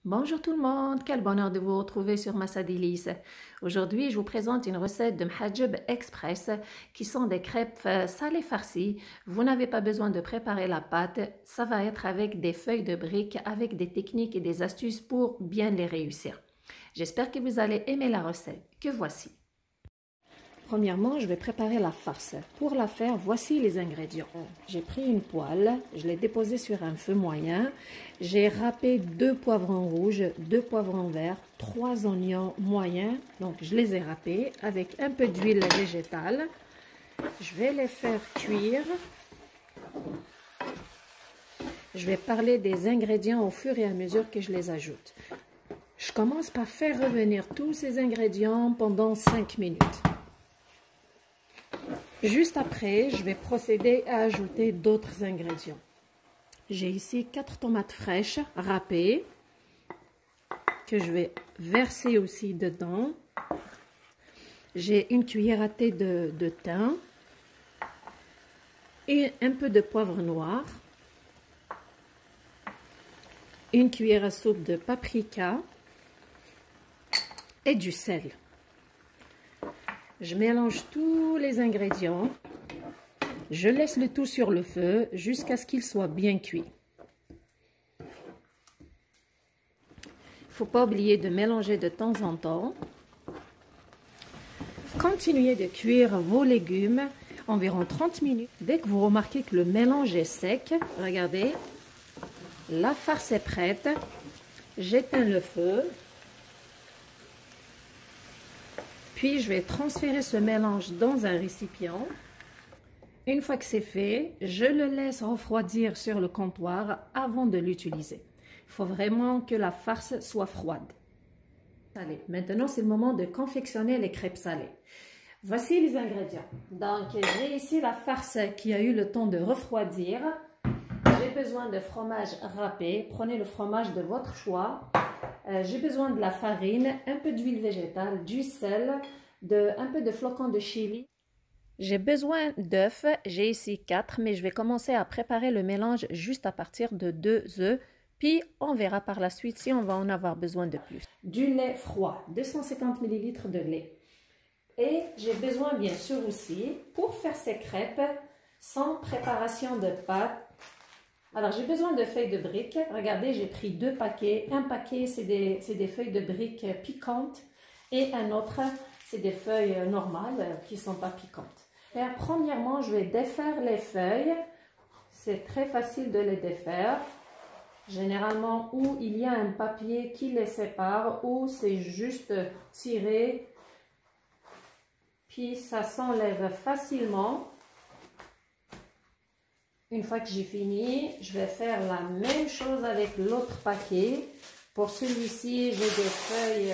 Bonjour tout le monde, quel bonheur de vous retrouver sur Massa Délices. Aujourd'hui, je vous présente une recette de Mhajeb Express qui sont des crêpes salées farcies. Vous n'avez pas besoin de préparer la pâte, ça va être avec des feuilles de briques, avec des techniques et des astuces pour bien les réussir. J'espère que vous allez aimer la recette, que voici. Premièrement, je vais préparer la farce. Pour la faire, voici les ingrédients. J'ai pris une poêle, je l'ai déposée sur un feu moyen. J'ai râpé 2 poivrons rouges, 2 poivrons verts, 3 oignons moyens. Donc, je les ai râpés avec un peu d'huile végétale. Je vais les faire cuire. Je vais parler des ingrédients au fur et à mesure que je les ajoute. Je commence par faire revenir tous ces ingrédients pendant 5 minutes. Juste après, je vais procéder à ajouter d'autres ingrédients. J'ai ici 4 tomates fraîches râpées que je vais verser aussi dedans. J'ai une cuillère à thé de thym et un peu de poivre noir, une cuillère à soupe de paprika et du sel. Je mélange tous les ingrédients. Je laisse le tout sur le feu jusqu'à ce qu'il soit bien cuit. Il ne faut pas oublier de mélanger de temps en temps. Continuez de cuire vos légumes environ 30 minutes. Dès que vous remarquez que le mélange est sec, regardez, la farce est prête. J'éteins le feu. Puis, je vais transférer ce mélange dans un récipient. Une fois que c'est fait, je le laisse refroidir sur le comptoir avant de l'utiliser. Il faut vraiment que la farce soit froide. Allez, maintenant, c'est le moment de confectionner les crêpes salées. Voici les ingrédients. Donc, j'ai ici la farce qui a eu le temps de refroidir. J'ai besoin de fromage râpé. Prenez le fromage de votre choix. J'ai besoin de la farine, un peu d'huile végétale, du sel, un peu de flocons de chili. J'ai besoin d'œufs, j'ai ici 4, mais je vais commencer à préparer le mélange juste à partir de 2 œufs. Puis on verra par la suite si on va en avoir besoin de plus. Du lait froid, 250 ml de lait. Et j'ai besoin bien sûr aussi, pour faire ces crêpes, sans préparation de pâte, alors, j'ai besoin de feuilles de briques. Regardez, j'ai pris 2 paquets. Un paquet, c'est des feuilles de briques piquantes. Et un autre, c'est des feuilles normales qui ne sont pas piquantes. Et premièrement, je vais défaire les feuilles. C'est très facile de les défaire. Généralement, où il y a un papier qui les sépare, ou c'est juste tiré. Puis, ça s'enlève facilement. Une fois que j'ai fini, je vais faire la même chose avec l'autre paquet. Pour celui-ci, j'ai des feuilles,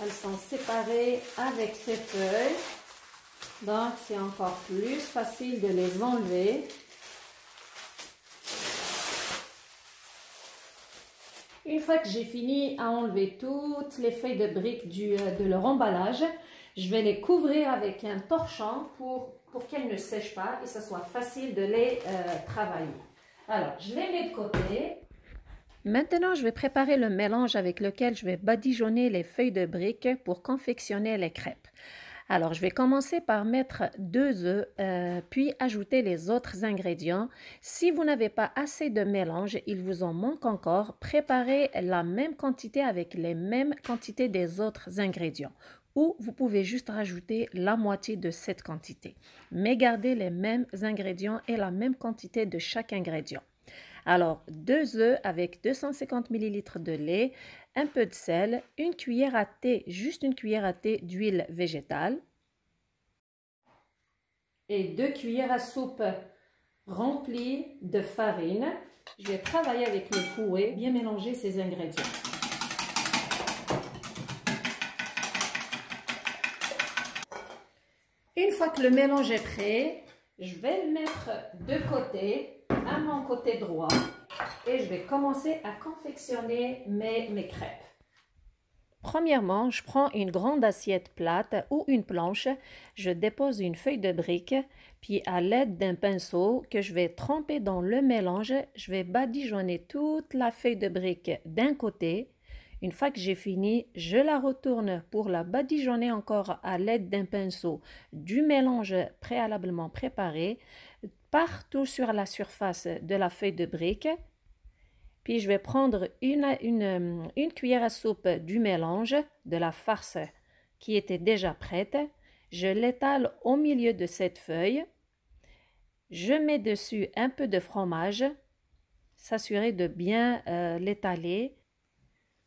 elles sont séparées avec ces feuilles. Donc, c'est encore plus facile de les enlever. Une fois que j'ai fini à enlever toutes les feuilles de briques de leur emballage, je vais les couvrir avec un torchon pour qu'elles ne sèchent pas et que ce soit facile de les travailler. Alors, je les mets de côté. Maintenant, je vais préparer le mélange avec lequel je vais badigeonner les feuilles de briques pour confectionner les crêpes. Alors, je vais commencer par mettre 2 œufs, puis ajouter les autres ingrédients. Si vous n'avez pas assez de mélange, il vous en manque encore, préparez la même quantité avec les mêmes quantités des autres ingrédients. Ou vous pouvez juste rajouter la moitié de cette quantité. Mais gardez les mêmes ingrédients et la même quantité de chaque ingrédient. Alors, 2 œufs avec 250 ml de lait, un peu de sel, une cuillère à thé, juste une cuillère à thé d'huile végétale et 2 cuillères à soupe remplies de farine. Je vais travailler avec le fouet, bien mélanger ces ingrédients. Une fois que le mélange est prêt, je vais le mettre de côté, à mon côté droit, et je vais commencer à confectionner mes crêpes. Premièrement, je prends une grande assiette plate ou une planche, je dépose une feuille de brique, puis à l'aide d'un pinceau que je vais tremper dans le mélange, je vais badigeonner toute la feuille de brique d'un côté. Une fois que j'ai fini, je la retourne pour la badigeonner encore à l'aide d'un pinceau du mélange préalablement préparé partout sur la surface de la feuille de brique. Puis je vais prendre une cuillère à soupe du mélange de la farce qui était déjà prête. Je l'étale au milieu de cette feuille. Je mets dessus un peu de fromage, s'assurer de bien l'étaler.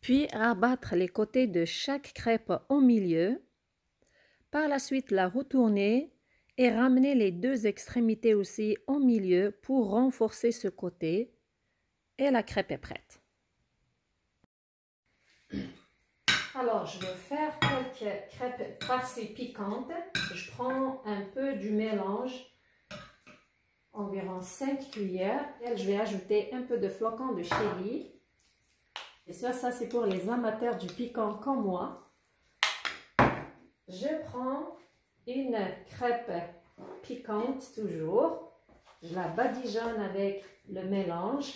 Puis rabattre les côtés de chaque crêpe au milieu. Par la suite, la retourner et ramener les deux extrémités aussi au milieu pour renforcer ce côté. Et la crêpe est prête. Alors, je vais faire quelques crêpes farcies piquantes. Je prends un peu du mélange, environ 5 cuillères. Et je vais ajouter un peu de flocons de chili. Et ça c'est pour les amateurs du piquant comme moi. Je prends une crêpe piquante toujours. Je la badigeonne avec le mélange.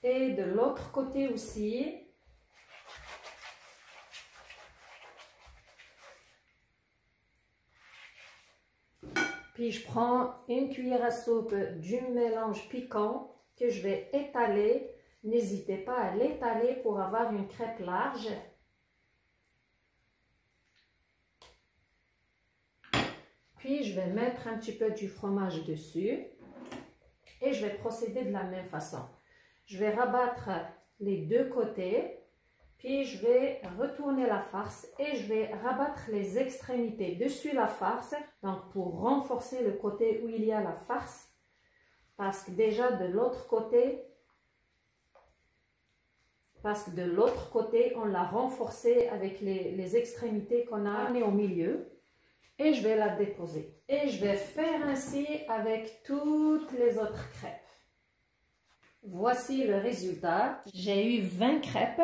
Et de l'autre côté aussi. Puis je prends une cuillère à soupe du mélange piquant que je vais étaler. N'hésitez pas à l'étaler pour avoir une crêpe large. Puis je vais mettre un petit peu du fromage dessus. Et je vais procéder de la même façon. Je vais rabattre les deux côtés, puis je vais retourner la farce et je vais rabattre les extrémités dessus la farce, donc pour renforcer le côté où il y a la farce, parce que déjà de l'autre côté, on l'a renforcé avec les extrémités qu'on a amenées au milieu. Et je vais la déposer. Et je vais faire ainsi avec toutes les autres crêpes. Voici le résultat. J'ai eu 20 crêpes.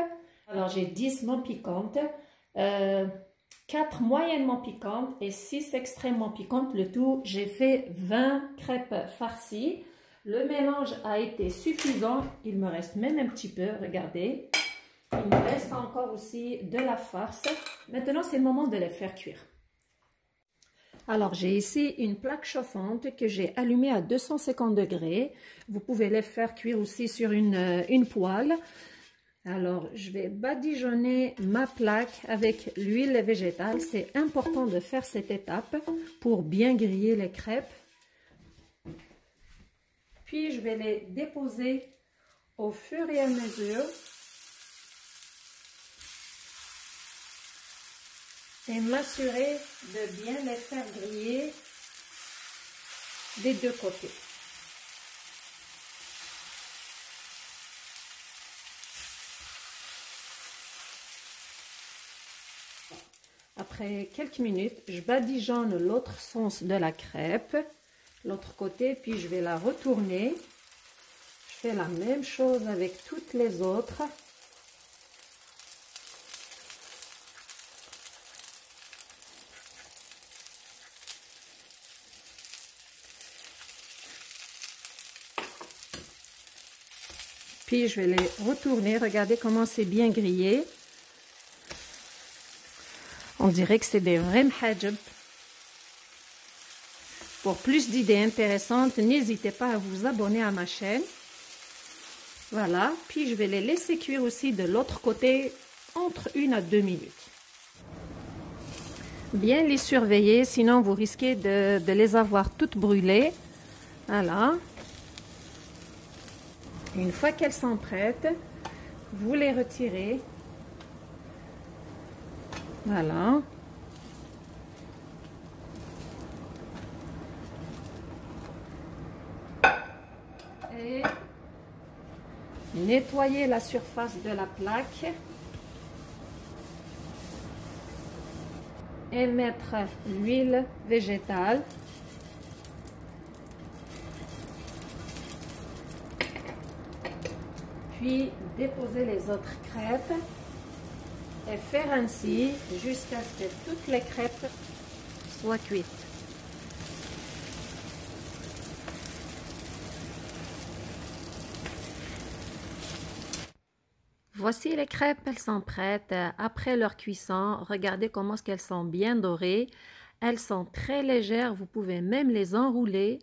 Alors, j'ai 10 non piquantes, 4 moyennement piquantes et 6 extrêmement piquantes. Le tout, j'ai fait 20 crêpes farcies. Le mélange a été suffisant. Il me reste même un petit peu, regardez. Il me reste encore aussi de la farce. Maintenant, c'est le moment de les faire cuire. Alors, j'ai ici une plaque chauffante que j'ai allumée à 250 degrés. Vous pouvez les faire cuire aussi sur une poêle. Alors, je vais badigeonner ma plaque avec l'huile végétale. C'est important de faire cette étape pour bien griller les crêpes. Puis, je vais les déposer au fur et à mesure. Et m'assurer de bien les faire griller des deux côtés. Après quelques minutes, je badigeonne l'autre sens de la crêpe, l'autre côté, puis je vais la retourner. Je fais la même chose avec toutes les autres. Puis je vais les retourner. Regardez comment c'est bien grillé. On dirait que c'est des vrais mhajab. Pour plus d'idées intéressantes, n'hésitez pas à vous abonner à ma chaîne. Voilà. Puis je vais les laisser cuire aussi de l'autre côté entre 1 à 2 minutes. Bien les surveiller, sinon vous risquez de les avoir toutes brûlées. Voilà. Une fois qu'elles sont prêtes, vous les retirez. Voilà. Et nettoyez la surface de la plaque. Et mettre l'huile végétale. puis déposer les autres crêpes et faire ainsi jusqu'à ce que toutes les crêpes soient cuites. Voici les crêpes, elles sont prêtes. Après leur cuisson, regardez comment est-ce qu'elles sont bien dorées. Elles sont très légères, vous pouvez même les enrouler.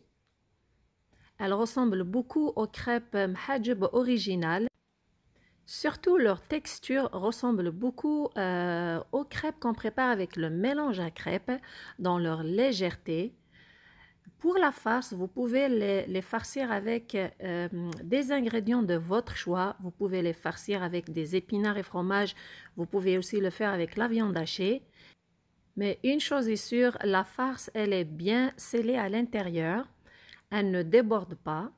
Elles ressemblent beaucoup aux crêpes Mhajeb originales. Surtout, leur texture ressemble beaucoup aux crêpes qu'on prépare avec le mélange à crêpes dans leur légèreté. Pour la farce, vous pouvez les farcir avec des ingrédients de votre choix. Vous pouvez les farcir avec des épinards et fromage. Vous pouvez aussi le faire avec la viande hachée. Mais une chose est sûre, la farce, elle est bien scellée à l'intérieur. Elle ne déborde pas.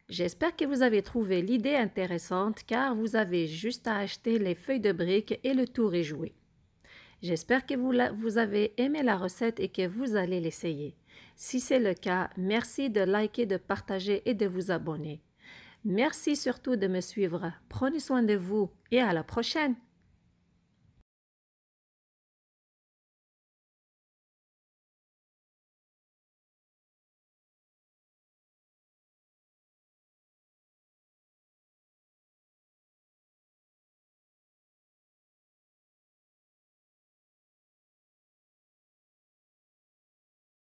J'espère que vous avez trouvé l'idée intéressante car vous avez juste à acheter les feuilles de briques et le tour est joué. J'espère que vous avez aimé la recette et que vous allez l'essayer. Si c'est le cas, merci de liker, de partager et de vous abonner. Merci surtout de me suivre. Prenez soin de vous et à la prochaine!